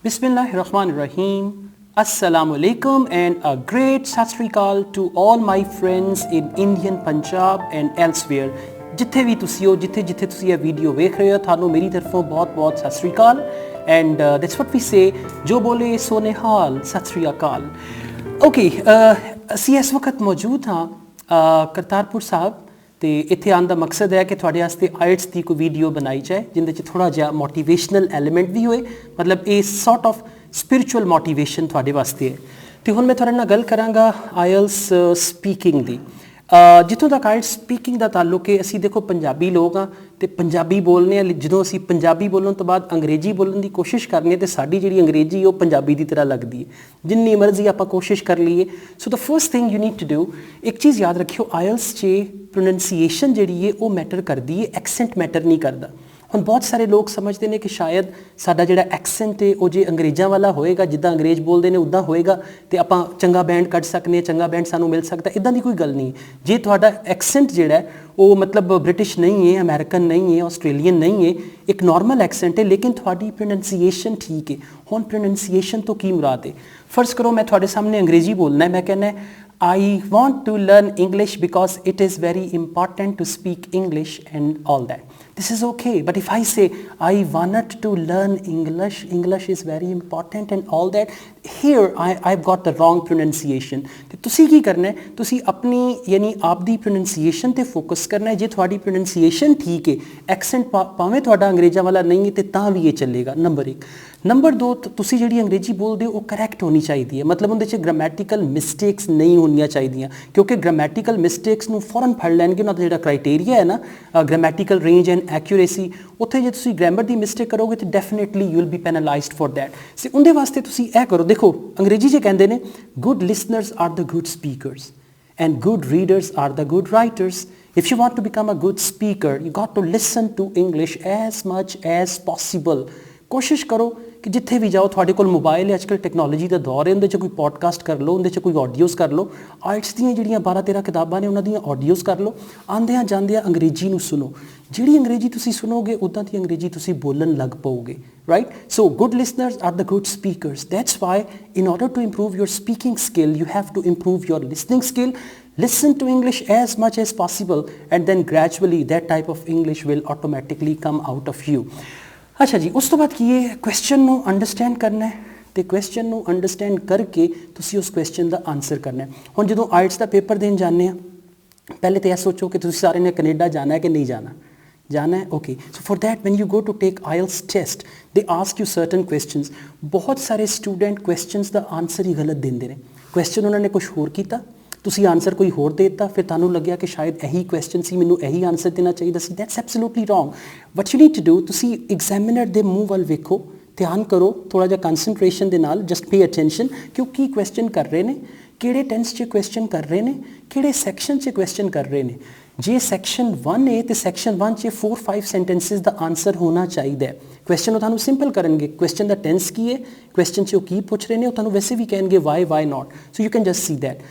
Bismillahirrahmanirrahim. Assalamu alaikum and a great Sat Sri Akal to all my friends in Indian Punjab and elsewhere. ਜਿੱਥੇ ਵੀ ਤੁਸੀਂ ਹੋ, ਜਿੱਥੇ ਤੁਸੀਂ ਇਹ ਵੀਡੀਓ ਵੇਖ ਰਹੇ ਹੋ, ਤੁਹਾਨੂੰ ਮੇਰੀ ਤਰਫੋਂ ਬਹੁਤ ਸਤਿ ਸ੍ਰੀ ਅਕਾਲ and that's what we say, ਜੋ ਬੋਲੇ ਸੋ ਨਿਹਾਲ, ਸਤਿ ਸ੍ਰੀ ਅਕਾਲ. Okay, ਅਸੀਂ ਇਸ ਵਕਤ ਮੌਜੂਦ ਹਾਂ ਕਰਤਾਰਪੁਰ ਸਾਹਿਬ ਤੇ ਇੱਥੇ ਆਉਣ ਦਾ ਮਕਸਦ ਹੈ ਕਿ ਤੁਹਾਡੇ ਵਾਸਤੇ ਆਇਲਟਸ ਦੀ ਕੋਈ ਵੀਡੀਓ ਬਣਾਈ ਜਾਏ ਜਿਹਦੇ 'ਚ ਥੋੜ੍ਹਾ ਜਿਹਾ ਮੋਟੀਵੇਸ਼ਨਲ ਐਲੀਮੈਂਟ ਵੀ ਹੋਏ, ਮਤਲਬ ਇਹ ਸੌਰਟ ਆਫ ਸਪਿਰਿਚੁਅਲ ਮੋਟੀਵੇਸ਼ਨ ਤੁਹਾਡੇ ਵਾਸਤੇ ਹੈ. ਅਤੇ ਹੁਣ ਮੈਂ ਤੁਹਾਡੇ ਨਾਲ ਗੱਲ ਕਰਾਂਗਾ ਆਇਲਟਸ ਸਪੀਕਿੰਗ ਦੀ. ਜਿੱਥੋਂ ਤੱਕ ਆਇਲਟਸ ਸਪੀਕਿੰਗ ਦਾ ਤਾਲੁਕ ਹੈ, ਅਸੀਂ ਦੇਖੋ ਪੰਜਾਬੀ ਲੋਕ ਹਾਂ ਅਤੇ ਪੰਜਾਬੀ ਬੋਲਦੇ ਹਾਂ. ਜਦੋਂ ਅਸੀਂ ਪੰਜਾਬੀ ਬੋਲਣ ਤੋਂ ਬਾਅਦ ਅੰਗਰੇਜ਼ੀ ਬੋਲਣ ਦੀ ਕੋਸ਼ਿਸ਼ ਕਰਨੀ ਹੈ ਤਾਂ ਸਾਡੀ ਜਿਹੜੀ ਅੰਗਰੇਜ਼ੀ ਉਹ ਪੰਜਾਬੀ ਦੀ ਤਰ੍ਹਾਂ ਲੱਗਦੀ ਹੈ, ਜਿੰਨੀ ਮਰਜ਼ੀ ਆਪਾਂ ਕੋਸ਼ਿਸ਼ ਕਰ ਲਈਏ. So the first thing you need to do, ਇੱਕ ਚੀਜ਼ ਯਾਦ ਰੱਖਿਓ, ਆਇਲਟਸ 'ਚ ਪ੍ਰੋਨੰਸੀਏਸ਼ਨ ਜਿਹੜੀ ਹੈ ਉਹ ਮੈਟਰ ਕਰਦੀ ਹੈ, ਐਕਸੈਂਟ ਮੈਟਰ ਨਹੀਂ ਕਰਦਾ. ਹੁਣ ਬਹੁਤ ਸਾਰੇ ਲੋਕ ਸਮਝਦੇ ਨੇ ਕਿ ਸ਼ਾਇਦ ਸਾਡਾ ਜਿਹੜਾ ਐਕਸੈਂਟ ਹੈ ਉਹ ਜੇ ਅੰਗਰੇਜ਼ਾਂ ਵਾਲਾ ਹੋਏਗਾ, ਜਿੱਦਾਂ ਅੰਗਰੇਜ਼ ਬੋਲਦੇ ਨੇ ਉੱਦਾਂ ਹੋਏਗਾ ਅਤੇ ਆਪਾਂ ਚੰਗਾ ਬੈਂਡ ਕੱਢ ਸਕਦੇ ਹਾਂ, ਚੰਗਾ ਬੈਂਡ ਸਾਨੂੰ ਮਿਲ ਸਕਦਾ. ਇੱਦਾਂ ਦੀ ਕੋਈ ਗੱਲ ਨਹੀਂ. ਜੇ ਤੁਹਾਡਾ ਐਕਸੈਂਟ ਜਿਹੜਾ ਉਹ ਮਤਲਬ ਬ੍ਰਿਟਿਸ਼ ਨਹੀਂ ਹੈ, ਅਮਰੀਕਨ ਨਹੀਂ ਹੈ, ਆਸਟ੍ਰੇਲੀਅਨ ਨਹੀਂ ਹੈ, ਇੱਕ ਨੋਰਮਲ ਐਕਸੈਂਟ ਹੈ, ਲੇਕਿਨ ਤੁਹਾਡੀ ਪ੍ਰੋਨੰਸੀਏਸ਼ਨ ਠੀਕ ਹੈ. ਹੁਣ ਪ੍ਰੋਨੰਸੀਏਸ਼ਨ ਤੋਂ ਕੀ ਮੁਰਾਦ ਹੈ? ਫਰਜ਼ ਕਰੋ ਮੈਂ ਤੁਹਾਡੇ ਸਾਹਮਣੇ ਅੰਗਰੇਜ਼ੀ ਬੋਲਣਾ ਹੈ, ਮੈਂ ਕਹਿੰਦਾ I want to learn English because it is very important to speak English and all that. This is okay. But if I say I wanted to learn English, English is very important and all that, here I've got the wrong pronunciation. ਤੇ ਤੁਸੀਂ ਕੀ ਕਰਨਾ ਹੈ? ਤੁਸੀਂ ਆਪਣੀ ਯਾਨੀ ਆਪਦੀ pronunciation 'ਤੇ focus ਕਰਨਾ ਹੈ. ਜੇ ਤੁਹਾਡੀ ਪ੍ਰੋਨੰਸੀਏਸ਼ਨ ਠੀਕ ਹੈ, ਐਕਸੈਂਟ ਭਾਵੇਂ ਤੁਹਾਡਾ ਅੰਗਰੇਜ਼ਾਂ ਵਾਲਾ ਨਹੀਂ ਹੈ, ਤੇ ਤਾਂ ਵੀ ਇਹ ਚੱਲੇਗਾ. ਨੰਬਰ 1. ਨੰਬਰ 2, ਤੁਸੀਂ ਜਿਹੜੀ ਅੰਗਰੇਜ਼ੀ ਬੋਲਦੇ ਹੋ ਉਹ ਕਰੈਕਟ ਹੋਣੀ ਚਾਹੀਦੀ ਹੈ, ਮਤਲਬ ਉਹਦੇ 'ਚ ਗ੍ਰਾਮੈਟੀਕਲ ਮਿਸਟੇਕਸ ਨਹੀਂ ਹੋਣੀਆਂ ਚਾਹੀਦੀਆਂ, ਕਿਉਂਕਿ ਗ੍ਰਾਮੈਟੀਕਲ ਮਿਸਟੇਕਸ ਨੂੰ ਫੌਰਨ ਫੜ ਲੈਣਗੇ. ਉਹਨਾਂ ਦਾ ਜਿਹੜਾ ਕ੍ਰਾਈਟੇਰੀਆ ਹੈ ਨਾ, ਗ੍ਰਾਮੈਟੀਕਲ ਰੇਂਜ ਐਂਡ ਐਕਿਊਰੇਸੀ, ਉੱਥੇ ਜੇ ਤੁਸੀਂ ਗ੍ਰਾਮਰ ਦੀ ਮਿਸਟੇਕ ਕਰੋਗੇ ਤਾਂ definitely you will be penalised for that. So ਉਹਦੇ ਵਾਸਤੇ ਤੁਸੀਂ ਇਹ ਕਰੋ. ਦੇਖੋ ਅੰਗਰੇਜ਼ੀ 'ਚ ਕਹਿੰਦੇ ਨੇ good listeners are the good speakers and good readers are the good writers. If you want to become a good speaker, you got to listen to English as much as possible. ਕੋਸ਼ਿਸ਼ ਕਰੋ ਕਿ ਜਿੱਥੇ ਵੀ ਜਾਓ, ਤੁਹਾਡੇ ਕੋਲ mobile ਹੈ, ਅੱਜ ਕੱਲ੍ਹ ਟੈਕਨੋਲੋਜੀ ਦਾ ਦੌਰ ਹੈ, ਉਹਦੇ 'ਚ ਕੋਈ ਪੋਡਕਾਸਟ ਕਰ ਲਓ, ਉਹਦੇ 'ਚ ਕੋਈ ਆਡੀਓਜ਼ ਕਰ ਲਓ. ਆਇਲਟਸ ਦੀਆਂ ਜਿਹੜੀਆਂ 12-13 ਕਿਤਾਬਾਂ ਨੇ ਉਹਨਾਂ ਦੀਆਂ ਆਡੀਓਜ਼ ਕਰ ਲਓ. ਆਉਂਦਿਆਂ ਜਾਂਦਿਆਂ ਅੰਗਰੇਜ਼ੀ ਨੂੰ ਸੁਣੋ. ਜਿਹੜੀ ਅੰਗਰੇਜ਼ੀ ਤੁਸੀਂ ਸੁਣੋਗੇ ਉੱਦਾਂ ਦੀ ਅੰਗਰੇਜ਼ੀ ਤੁਸੀਂ ਬੋਲਣ ਲੱਗ ਪਓਗੇ, right? So good listeners are the good speakers. That's why in order to improve your speaking skill you have to improve your listening skill. Listen to English as much as possible and then gradually that type of English will automatically come out of you. ਅੱਛਾ ਜੀ, ਉਸ ਤੋਂ ਬਾਅਦ ਕੀ ਹੈ? Question ਨੂੰ understand ਕਰਨਾ ਹੈ ਅਤੇ ਕੁਐਸਚਨ ਨੂੰ ਅੰਡਰਸਟੈਂਡ ਕਰਕੇ ਤੁਸੀਂ ਉਸ ਕੁਐਸਚਨ ਦਾ ਆਨਸਰ ਕਰਨਾ ਹੈ. ਹੁਣ ਜਦੋਂ ਆਇਲਟਸ ਦਾ ਪੇਪਰ ਦੇਣ ਜਾਂਦੇ ਹਾਂ, ਪਹਿਲੇ ਤਾਂ ਇਹ ਸੋਚੋ ਕਿ ਤੁਸੀਂ ਸਾਰੇ ਨੇ ਕੈਨੇਡਾ ਜਾਣਾ ਹੈ ਕਿ ਨਹੀਂ ਜਾਣਾ. ਜਾਣਾ ਹੈ, okay. So for that when you go to take IELTS test they ask you certain questions. ਬਹੁਤ ਸਾਰੇ ਸਟੂਡੈਂਟ ਕੁਐਸਚਨਸ ਦਾ ਆਨਸਰ ਹੀ ਗਲਤ ਦਿੰਦੇ ਨੇ. ਕੁਐਸਚਨ ਉਹਨਾਂ ਨੇ ਕੁਛ ਹੋਰ ਕੀਤਾ, ਤੁਸੀਂ ਆਨਸਰ ਕੋਈ ਹੋਰ ਦੇ ਦਿੱਤਾ, ਫਿਰ ਤੁਹਾਨੂੰ ਲੱਗਿਆ ਕਿ ਸ਼ਾਇਦ ਇਹੀ ਕੁਐਸਚਨ ਸੀ, ਮੈਨੂੰ ਇਹੀ ਆਨਸਰ ਦੇਣਾ ਚਾਹੀਦਾ ਸੀ. That's absolutely wrong. What you need to do, ਤੁਸੀਂ ਐਗਜ਼ਾਮੀਨਰ ਦੇ ਮੂੰਹ ਵੱਲ ਵੇਖੋ, ਧਿਆਨ ਕਰੋ ਥੋੜ੍ਹਾ ਜਿਹਾ ਕੰਸਨਟਰੇਸ਼ਨ ਦੇ ਨਾਲ, ਜਸਟ ਪੇ ਅਟੈਂਸ਼ਨ ਕਿ ਉਹ ਕੀ ਕੁਐਸਚਨ ਕਰ ਰਹੇ ਨੇ, ਕਿਹੜੇ ਟੈਂਸ 'ਚ ਕੁਐਸਚਨ ਕਰ ਰਹੇ ਨੇ, ਕਿਹੜੇ ਸੈਕਸ਼ਨ 'ਚ ਕੁਐਸਚਨ ਕਰ ਰਹੇ ਨੇ. ਜੇ ਸੈਕਸ਼ਨ 1 ਹੈ ਤਾਂ ਸੈਕਸ਼ਨ 1 'ਚ 4-5 ਸੈਂਟੈਂਸਿਸ ਦਾ ਆਨਸਰ ਹੋਣਾ ਚਾਹੀਦਾ ਹੈ. ਕੁਐਸਚਨ ਉਹ ਤੁਹਾਨੂੰ ਸਿੰਪਲ ਕਰਨਗੇ, ਕੁਐਸਚਨ ਦਾ ਟੈਂਸ ਕੀ ਹੈ, ਕੁਐਸਚਨ 'ਚ ਉਹ ਕੀ ਪੁੱਛ ਰਹੇ ਨੇ, ਉਹ ਤੁਹਾਨੂੰ ਵੈਸੇ ਵੀ ਕਹਿਣਗੇ why not. So you can just C that.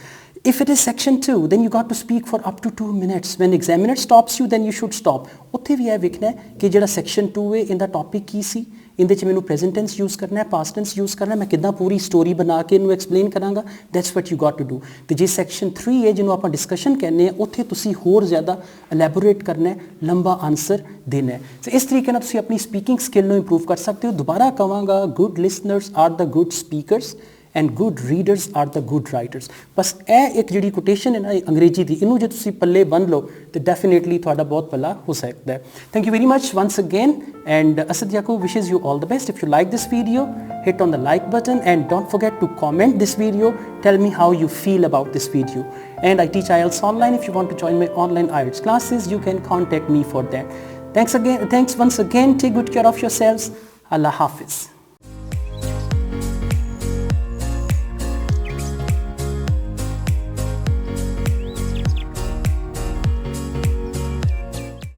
If it is section 2, then you got to speak for up to 2 minutes. When examiner stops you, then you should stop. ਉੱਥੇ ਵੀ ਇਹ ਵੇਖਣਾ ਕਿ ਜਿਹੜਾ section 2 ਹੈ ਇਹਦਾ ਟੌਪਿਕ ਕੀ ਸੀ, ਇਹਦੇ 'ਚ ਮੈਨੂੰ ਪ੍ਰੈਜ਼ੈਂਟ ਟੈਂਸ ਯੂਜ਼ ਕਰਨਾ ਹੈ, ਪਾਸਟ ਟੈਂਸ ਯੂਜ਼ ਕਰਨਾ ਹੈ, ਮੈਂ ਕਿੱਦਾਂ ਪੂਰੀ ਸਟੋਰੀ ਬਣਾ ਕੇ ਇਹਨੂੰ ਐਕਸਪਲੇਨ ਕਰਾਂਗਾ. That's what you got to do. ਅਤੇ ਜੇ ਸੈਕਸ਼ਨ 3 ਹੈ ਜਿਹਨੂੰ ਆਪਾਂ ਡਿਸਕਸ਼ਨ ਕਹਿੰਦੇ ਹਾਂ, ਉੱਥੇ ਤੁਸੀਂ ਹੋਰ ਜ਼ਿਆਦਾ ਐਲੈਬੋਰੇਟ ਕਰਨਾ ਹੈ, ਲੰਬਾ ਆਨਸਰ ਦੇਣਾ ਹੈ. ਸੋ ਇਸ ਤਰੀਕੇ ਨਾਲ ਤੁਸੀਂ ਆਪਣੀ ਸਪੀਕਿੰਗ ਸਕਿੱਲ ਨੂੰ ਇੰਪਰੂਵ ਕਰ ਸਕਦੇ ਹੋ. ਦੁਬਾਰਾ ਕਹਾਂਗਾ, good listeners are the good speakers and good readers are the good writers. ਬਸ ਇਹ ਇੱਕ ਜਿਹੜੀ ਕੋਟੇਸ਼ਨ ਹੈ ਨਾ ਅੰਗਰੇਜ਼ੀ ਦੀ, ਇਹਨੂੰ ਜੇ ਤੁਸੀਂ ਪੱਲੇ ਬੰਨ ਲਓ ਤਾਂ ਡੈਫੀਨੇਟਲੀ ਤੁਹਾਡਾ ਬਹੁਤ ਭਲਾ ਹੋ ਸਕਦਾ ਹੈ. Thank you very much once again and Asad Yaqub wishes you all the best. If you like this video, hit on the like button and don't forget to comment this video. Tell me how you feel about this video. And I teach IELTS online. If you want to join my online IELTS classes, you can contact me for that. Thanks once again. Take good care of yourselves. Allah Hafiz.